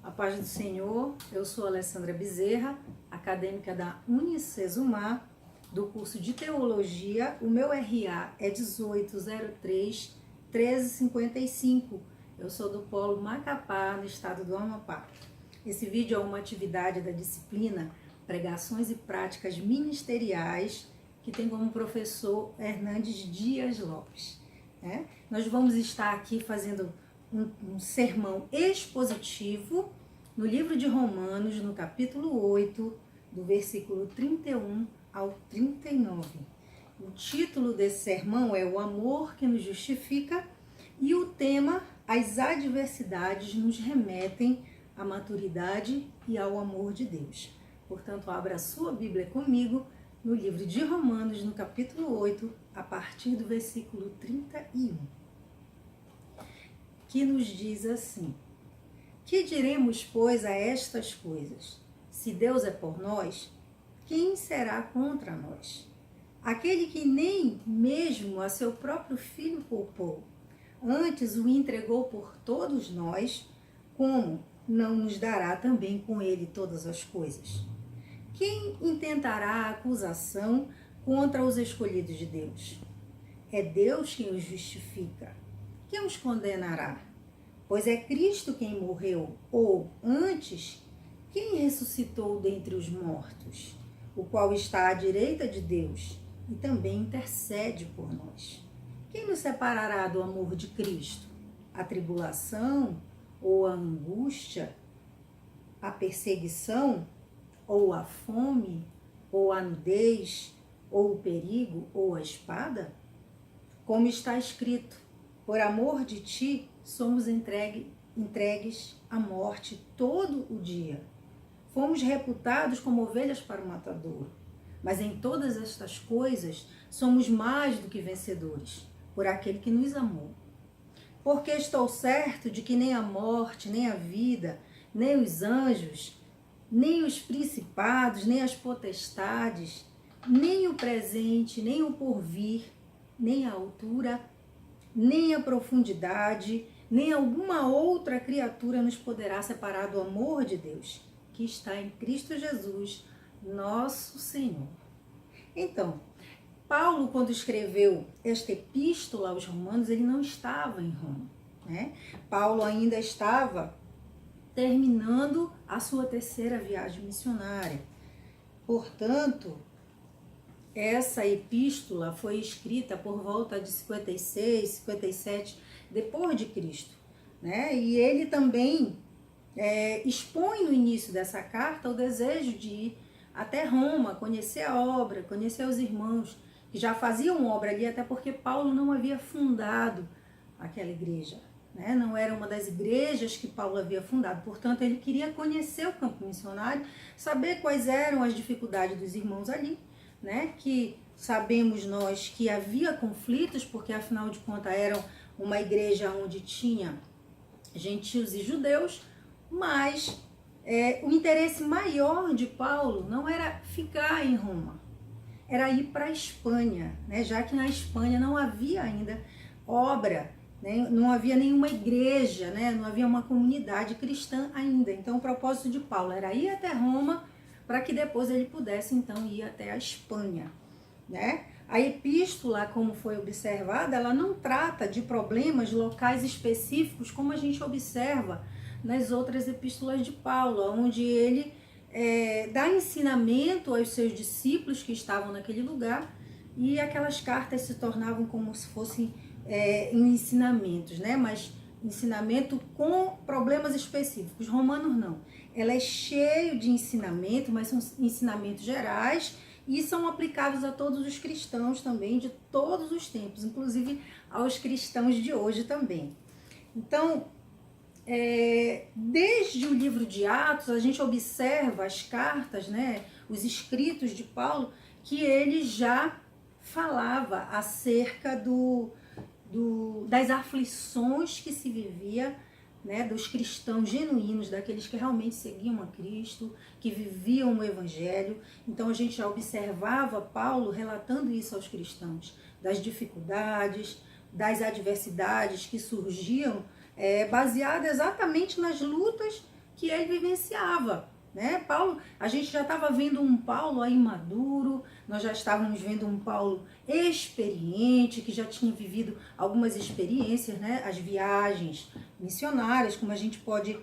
A paz do Senhor, eu sou Alessandra Bezerra, acadêmica da Unicesumar, do curso de Teologia. O meu RA é 1803-1355. Eu sou do Polo Macapá, no estado do Amapá. Esse vídeo é uma atividade da disciplina Pregações e Práticas Ministeriais, que tem como professor Hernandes Dias Lopes. Nós vamos estar aqui fazendo um sermão expositivo no livro de Romanos, no capítulo 8, do versículo 31 ao 39. O título desse sermão é O Amor que nos Justifica e o tema, as adversidades nos remetem à maturidade e ao amor de Deus. Portanto, abra a sua Bíblia comigo no livro de Romanos, no capítulo 8, a partir do versículo 31. Que nos diz assim: que diremos, pois, a estas coisas? Se Deus é por nós, quem será contra nós? Aquele que nem mesmo a seu próprio Filho poupou, antes o entregou por todos nós, como não nos dará também com ele todas as coisas? Quem intentará acusação contra os escolhidos de Deus? É Deus quem os justifica. Quem os condenará? Pois é Cristo quem morreu, ou, antes, quem ressuscitou dentre os mortos, o qual está à direita de Deus e também intercede por nós. Quem nos separará do amor de Cristo? A tribulação, ou a angústia, a perseguição, ou a fome, ou a nudez, ou o perigo, ou a espada? Como está escrito: por amor de ti, somos entregues à morte todo o dia. Fomos reputados como ovelhas para o matadouro. Mas em todas estas coisas, somos mais do que vencedores, por aquele que nos amou. Porque estou certo de que nem a morte, nem a vida, nem os anjos, nem os principados, nem as potestades, nem o presente, nem o porvir, nem a altura, nem a profundidade, nem alguma outra criatura nos poderá separar do amor de Deus, que está em Cristo Jesus, nosso Senhor. Então, Paulo, quando escreveu esta epístola aos Romanos, ele não estava em Roma, Paulo ainda estava terminando a sua terceira viagem missionária. Portanto, essa epístola foi escrita por volta de 56, 57 depois de Cristo, E ele também expõe no início dessa carta o desejo de ir até Roma, conhecer a obra, conhecer os irmãos que já faziam obra ali, até porque Paulo não havia fundado aquela igreja, Não era uma das igrejas que Paulo havia fundado. Portanto, ele queria conhecer o campo missionário, saber quais eram as dificuldades dos irmãos ali, que sabemos nós que havia conflitos, porque afinal de contas era uma igreja onde tinha gentios e judeus, mas o interesse maior de Paulo não era ficar em Roma, era ir para a Espanha, já que na Espanha não havia ainda obra, não havia nenhuma igreja, não havia uma comunidade cristã ainda. Então o propósito de Paulo era ir até Roma, para que depois ele pudesse, então, ir até a Espanha, A epístola, como foi observada, ela não trata de problemas locais específicos, como a gente observa nas outras epístolas de Paulo, onde ele dá ensinamento aos seus discípulos que estavam naquele lugar, e aquelas cartas se tornavam como se fossem ensinamentos, Mas ensinamento com problemas específicos. Romanos não. Ela é cheia de ensinamento, mas são ensinamentos gerais e são aplicáveis a todos os cristãos também, de todos os tempos, inclusive aos cristãos de hoje também. Então, desde o livro de Atos, a gente observa as cartas, os escritos de Paulo, que ele já falava acerca das aflições que se vivia, dos cristãos genuínos, daqueles que realmente seguiam a Cristo, que viviam o Evangelho. Então a gente já observava Paulo relatando isso aos cristãos, das dificuldades, das adversidades que surgiam, baseadas exatamente nas lutas que ele vivenciava, né? Paulo, a gente já estava vendo um Paulo aí maduro, nós já estávamos vendo um Paulo experiente, que já tinha vivido algumas experiências, né? As viagens missionárias, como a gente pode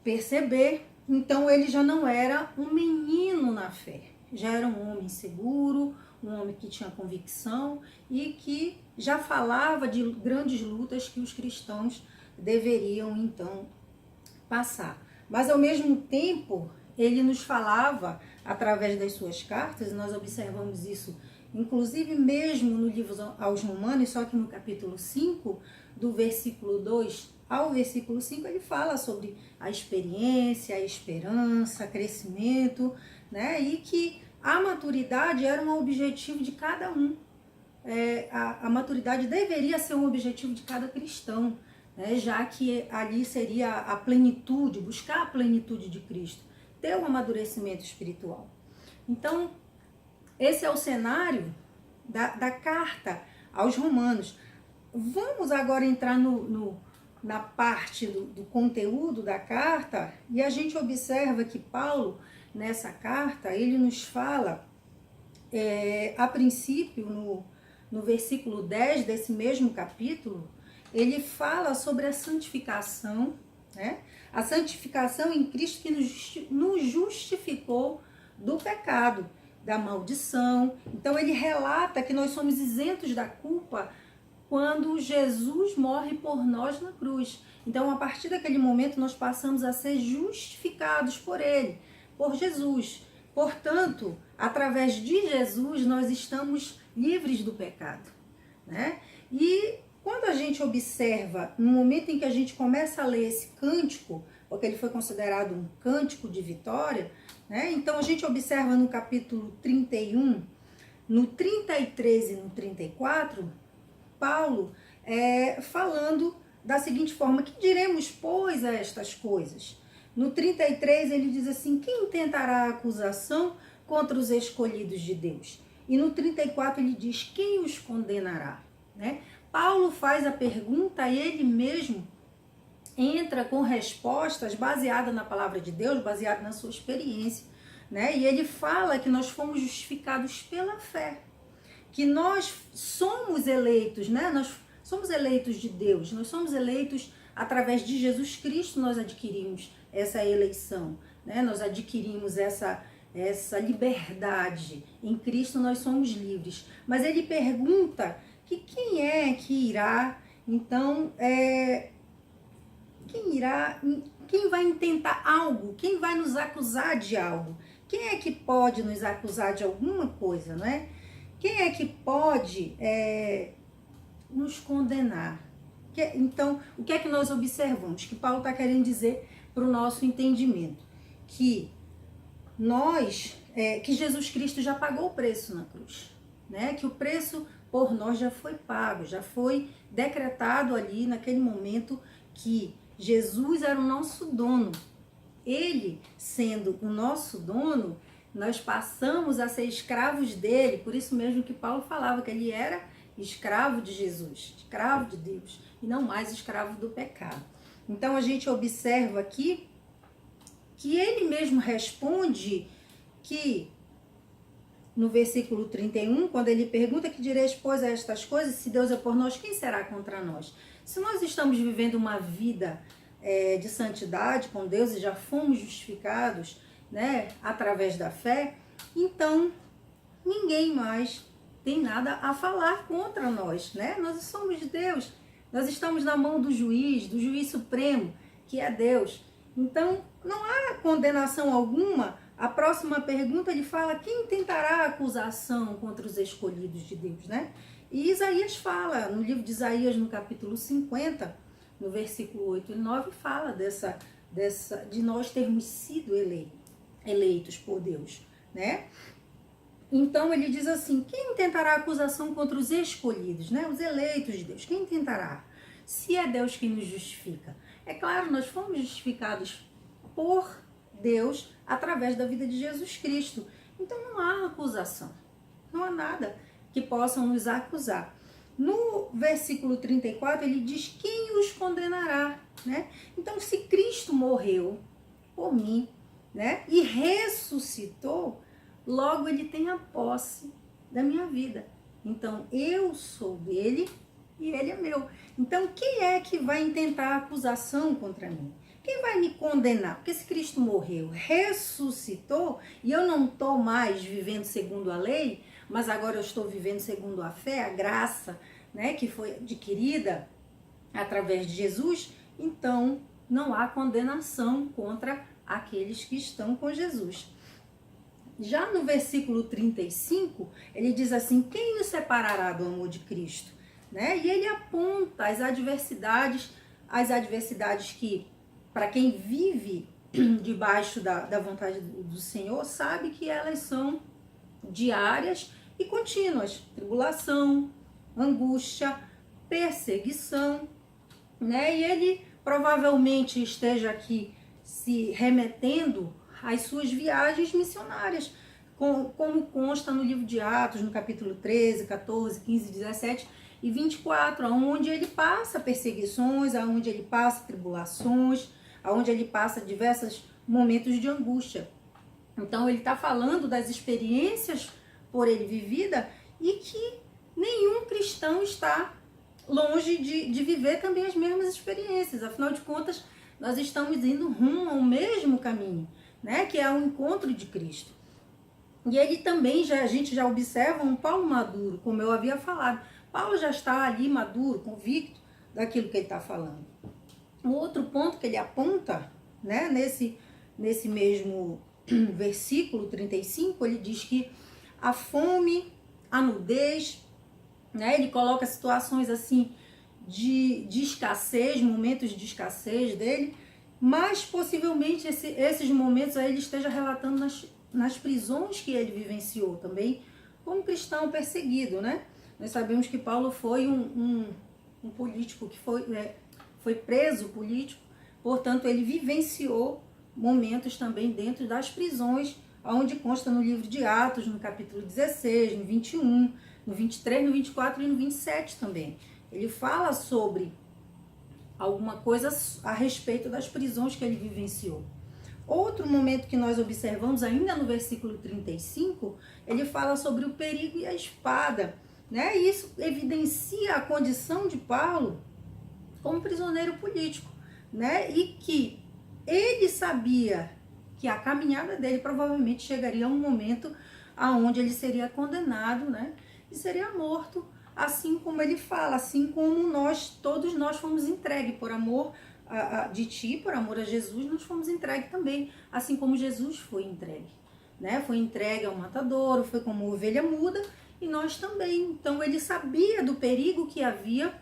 perceber. Então ele já não era um menino na fé, já era um homem seguro, um homem que tinha convicção e que já falava de grandes lutas que os cristãos deveriam então passar. Mas ao mesmo tempo, ele nos falava através das suas cartas, e nós observamos isso inclusive mesmo no livro aos Romanos, só que no capítulo 5, do versículo 2 ao versículo 5, ele fala sobre a experiência, a esperança, crescimento, né? E que a maturidade era um objetivo de cada um. A maturidade deveria ser um objetivo de cada cristão, né? Já que ali seria a plenitude, buscar a plenitude de Cristo, ter um amadurecimento espiritual. Então, esse é o cenário da carta aos Romanos. Vamos agora entrar na parte do conteúdo da carta, e a gente observa que Paulo, nessa carta, ele nos fala, a princípio, no versículo 10 desse mesmo capítulo, ele fala sobre a santificação, né? A santificação em Cristo que nos justificou do pecado, da maldição. Então ele relata que nós somos isentos da culpa quando Jesus morre por nós na cruz. Então, a partir daquele momento, nós passamos a ser justificados por ele, por Jesus. Portanto, através de Jesus, nós estamos livres do pecado, né? E quando a gente observa, no momento em que a gente começa a ler esse cântico, porque ele foi considerado um cântico de vitória, né? Então, a gente observa no capítulo 31, no 33 e no 34, Paulo falando da seguinte forma: que diremos, pois, a estas coisas? No 33 ele diz assim: quem tentará acusação contra os escolhidos de Deus? E no 34 ele diz: quem os condenará? Né? Paulo faz a pergunta e ele mesmo entra com respostas baseadas na palavra de Deus, baseado na sua experiência, né? E ele fala que nós fomos justificados pela fé, que nós somos eleitos, né? Nós somos eleitos de Deus, nós somos eleitos através de Jesus Cristo, nós adquirimos essa eleição, né? Nós adquirimos essa liberdade. Em Cristo nós somos livres. Mas ele pergunta que quem é que irá, então, quem vai intentar algo, quem vai nos acusar de algo? Quem é que pode nos acusar de alguma coisa, não é? Quem é que pode nos condenar? Então, o que é que nós observamos? Que Paulo está querendo dizer para o nosso entendimento? Que que Jesus Cristo já pagou o preço na cruz, né? Que o preço por nós já foi pago, já foi decretado ali naquele momento que Jesus era o nosso dono. Ele, sendo o nosso dono, nós passamos a ser escravos dele. Por isso mesmo que Paulo falava que ele era escravo de Jesus, escravo de Deus, e não mais escravo do pecado. Então a gente observa aqui que ele mesmo responde que no versículo 31, quando ele pergunta: que direis, pois, a estas coisas? Se Deus é por nós, quem será contra nós? Se nós estamos vivendo uma vida de santidade com Deus e já fomos justificados, né, através da fé, então ninguém mais tem nada a falar contra nós, né? Nós somos de Deus, nós estamos na mão do juiz supremo, que é Deus. Então, não há condenação alguma. A próxima pergunta ele fala: quem tentará acusação contra os escolhidos de Deus, né? E Isaías fala, no livro de Isaías, no capítulo 50, no versículo 8 e 9, fala de nós termos sido eleitos por Deus, né? Então ele diz assim: quem tentará acusação contra os escolhidos, né? Os eleitos de Deus, quem tentará? Se é Deus quem nos justifica. É claro, nós fomos justificados por Deus através da vida de Jesus Cristo. Então não há acusação, não há nada que possam nos acusar. No versículo 34 ele diz: quem os condenará, né? Então, se Cristo morreu por mim, né? E ressuscitou, logo ele tem a posse da minha vida. Então, eu sou dele e ele é meu. Então, quem é que vai intentar acusação contra mim? Quem vai me condenar? Porque se Cristo morreu, ressuscitou, e eu não estou mais vivendo segundo a lei, mas agora eu estou vivendo segundo a fé, a graça, né, que foi adquirida através de Jesus, então não há condenação contra aqueles que estão com Jesus. Já no versículo 35, ele diz assim: quem nos separará do amor de Cristo? Né? E ele aponta as adversidades que, para quem vive debaixo da vontade do Senhor, sabe que elas são diárias e contínuas. Tribulação, angústia, perseguição, né? E ele provavelmente esteja aqui se remetendo às suas viagens missionárias, como consta no livro de Atos, no capítulo 13, 14, 15, 17 e 24, onde ele passa perseguições, onde ele passa tribulações, onde ele passa diversos momentos de angústia. Então ele está falando das experiências por ele vivida e que nenhum cristão está longe de viver também as mesmas experiências. Afinal de contas, nós estamos indo rumo ao mesmo caminho, né? Que é o encontro de Cristo. E ele também, a gente já observa um Paulo maduro, como eu havia falado. Paulo já está ali maduro, convicto daquilo que ele está falando. O outro ponto que ele aponta, né, nesse mesmo versículo 35, ele diz que a fome, a nudez, né, ele coloca situações assim de escassez, momentos de escassez dele, mas possivelmente esses momentos aí ele esteja relatando nas prisões que ele vivenciou também, como cristão perseguido, né? Nós sabemos que Paulo foi um político que foi preso político, portanto ele vivenciou momentos também dentro das prisões, onde consta no livro de Atos, no capítulo 16, no 21, no 23, no 24 e no 27 também. Ele fala sobre alguma coisa a respeito das prisões que ele vivenciou. Outro momento que nós observamos ainda no versículo 35, ele fala sobre o perigo e a espada, né? E isso evidencia a condição de Paulo como prisioneiro político, né? E que ele sabia que a caminhada dele provavelmente chegaria a um momento aonde ele seria condenado, né? E seria morto, assim como ele fala, assim como todos nós fomos entregues por amor de ti, por amor a Jesus, nós fomos entregues também, assim como Jesus foi entregue, né? Foi entregue ao matadouro, foi como ovelha muda, e nós também. Então ele sabia do perigo que havia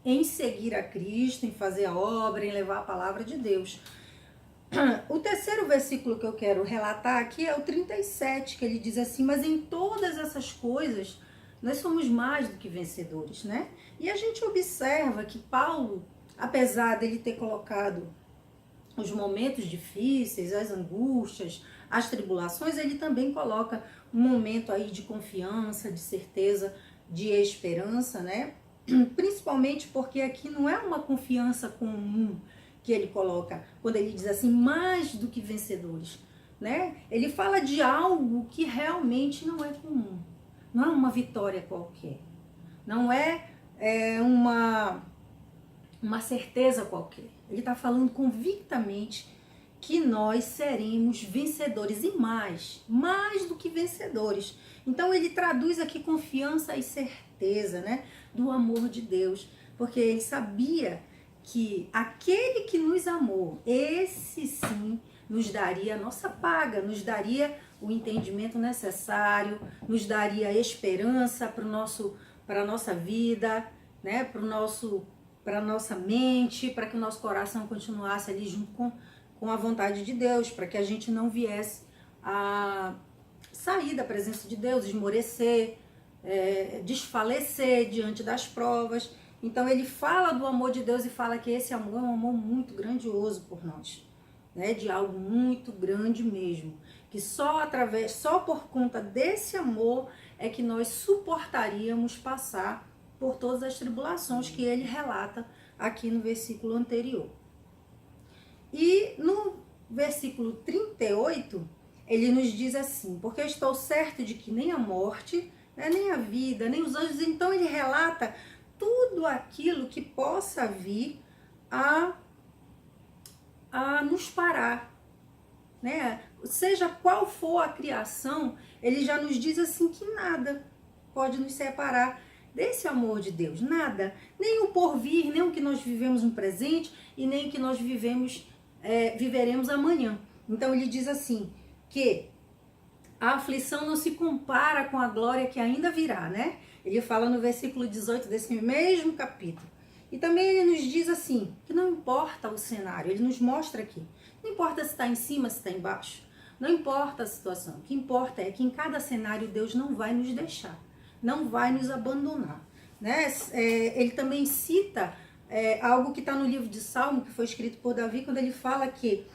em seguir a Cristo, em fazer a obra, em levar a palavra de Deus. O terceiro versículo que eu quero relatar aqui é o 37, que ele diz assim: mas em todas essas coisas nós somos mais do que vencedores, né? E a gente observa que Paulo, apesar dele ter colocado os momentos difíceis, as angústias, as tribulações, ele também coloca um momento aí de confiança, de certeza, de esperança, né? Principalmente porque aqui não é uma confiança comum que ele coloca, quando ele diz assim, mais do que vencedores, né? Ele fala de algo que realmente não é comum, não é uma vitória qualquer, não é uma certeza qualquer. Ele está falando convictamente que nós seremos vencedores e mais do que vencedores. Então ele traduz aqui confiança e certeza, né, do amor de Deus, porque ele sabia que aquele que nos amou, esse sim nos daria a nossa paga, nos daria o entendimento necessário, nos daria esperança para a nossa vida, né, para a nossa mente, para que o nosso coração continuasse ali junto com a vontade de Deus, para que a gente não viesse a sair da presença de Deus, esmorecer, desfalecer diante das provas. Então ele fala do amor de Deus e fala que esse amor é um amor muito grandioso por nós, né? De algo muito grande mesmo, que só por conta desse amor é que nós suportaríamos passar por todas as tribulações que ele relata aqui no versículo anterior. E no versículo 38, ele nos diz assim: porque eu estou certo de que nem a morte, né, nem a vida, nem os anjos. Então ele relata tudo aquilo que possa vir a nos parar, né? Seja qual for a criação, ele já nos diz assim que nada pode nos separar desse amor de Deus, nada, nem o porvir, nem o que nós vivemos no presente e nem o que nós viveremos amanhã. Então ele diz assim, que a aflição não se compara com a glória que ainda virá, né? Ele fala no versículo 18 desse mesmo capítulo. E também ele nos diz assim, que não importa o cenário, ele nos mostra aqui, não importa se está em cima, se está embaixo, não importa a situação, o que importa é que em cada cenário Deus não vai nos deixar, não vai nos abandonar, né? Ele também cita algo que está no livro de Salmo, que foi escrito por Davi, quando ele fala que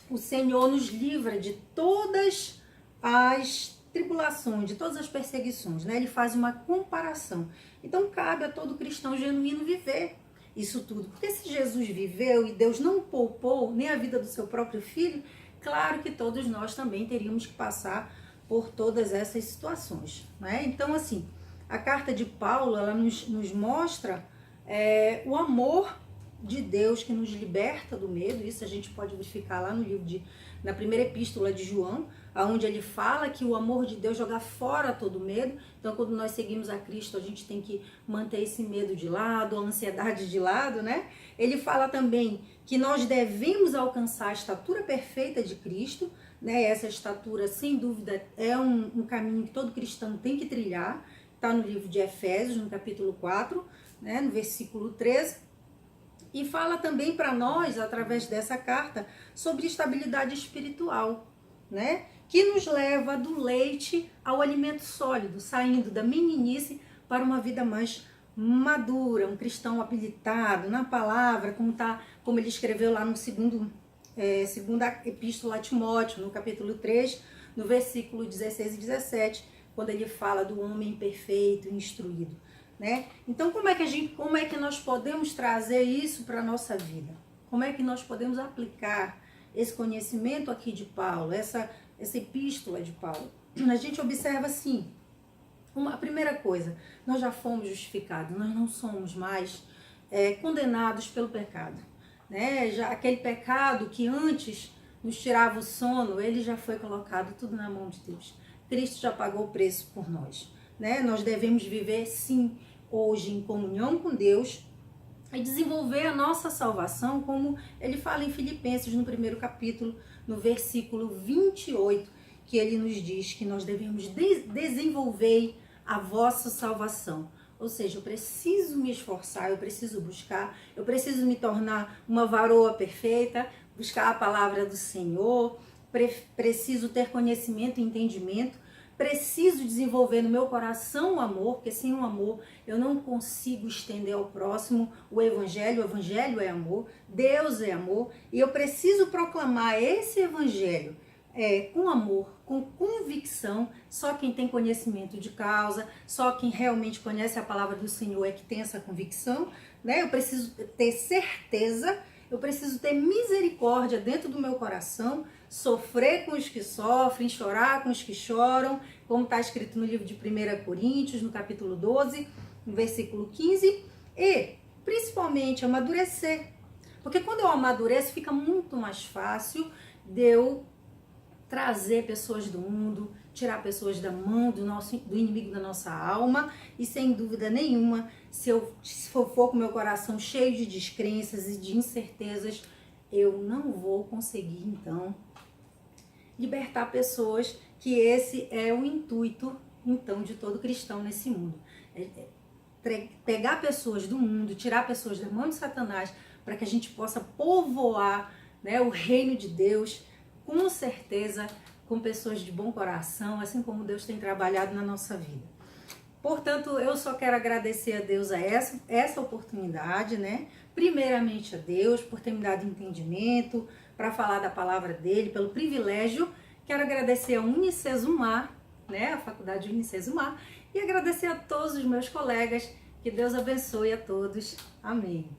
o Senhor nos livra de todas as tribulações, de todas as perseguições, né? Ele faz uma comparação. Então cabe a todo cristão genuíno viver isso tudo. Porque se Jesus viveu e Deus não poupou nem a vida do seu próprio filho, claro que todos nós também teríamos que passar por todas essas situações, né? Então, assim, a carta de Paulo, ela nos mostra o amor de Deus que nos liberta do medo. Isso a gente pode verificar lá no livro na primeira epístola de João, onde ele fala que o amor de Deus joga fora todo medo. Então, quando nós seguimos a Cristo, a gente tem que manter esse medo de lado, a ansiedade de lado, né? Ele fala também que nós devemos alcançar a estatura perfeita de Cristo, né? Essa estatura, sem dúvida, é um caminho que todo cristão tem que trilhar. Está no livro de Efésios, no capítulo 4, né? No versículo 13. E fala também para nós, através dessa carta, sobre estabilidade espiritual, né? Que nos leva do leite ao alimento sólido, saindo da meninice para uma vida mais madura, um cristão habilitado na palavra, como ele escreveu lá no segunda epístola a Timóteo, no capítulo 3, no versículo 16 e 17, quando ele fala do homem perfeito, instruído, né? Então, como é que nós podemos trazer isso para a nossa vida? Como é que nós podemos aplicar esse conhecimento aqui de Paulo, essa epístola de Paulo? A gente observa assim, a primeira coisa, nós já fomos justificados, nós não somos mais condenados pelo pecado, né? Já aquele pecado que antes nos tirava o sono, ele já foi colocado tudo na mão de Deus. Cristo já pagou o preço por nós, né? Nós devemos viver sim hoje em comunhão com Deus e desenvolver a nossa salvação, como ele fala em Filipenses, no primeiro capítulo, no versículo 28, que ele nos diz que nós devemos desenvolver a vossa salvação. Ou seja, eu preciso me esforçar, eu preciso buscar, eu preciso me tornar uma varoa perfeita, buscar a palavra do Senhor, preciso ter conhecimento e entendimento, preciso desenvolver no meu coração o amor, porque sem o amor eu não consigo estender ao próximo o evangelho é amor, Deus é amor, e eu preciso proclamar esse evangelho com amor, com convicção. Só quem tem conhecimento de causa, só quem realmente conhece a palavra do Senhor é que tem essa convicção, né? Eu preciso ter certeza, eu preciso ter misericórdia dentro do meu coração, sofrer com os que sofrem, chorar com os que choram, como está escrito no livro de 1 Coríntios, no capítulo 12, no versículo 15, e principalmente amadurecer. Porque quando eu amadureço, fica muito mais fácil de eu trazer pessoas do mundo, tirar pessoas da mão do inimigo da nossa alma, e sem dúvida nenhuma, se for com o meu coração cheio de descrenças e de incertezas, eu não vou conseguir, então, libertar pessoas, que esse é o intuito, então, de todo cristão nesse mundo. Pegar pessoas do mundo, tirar pessoas da mão de Satanás, para que a gente possa povoar, né, o reino de Deus, com certeza, com pessoas de bom coração, assim como Deus tem trabalhado na nossa vida. Portanto, eu só quero agradecer a Deus a essa oportunidade, né? Primeiramente a Deus por ter me dado entendimento para falar da palavra dele, pelo privilégio. Quero agradecer a Unicesumar, né? A Faculdade Unicesumar, e agradecer a todos os meus colegas. Que Deus abençoe a todos. Amém.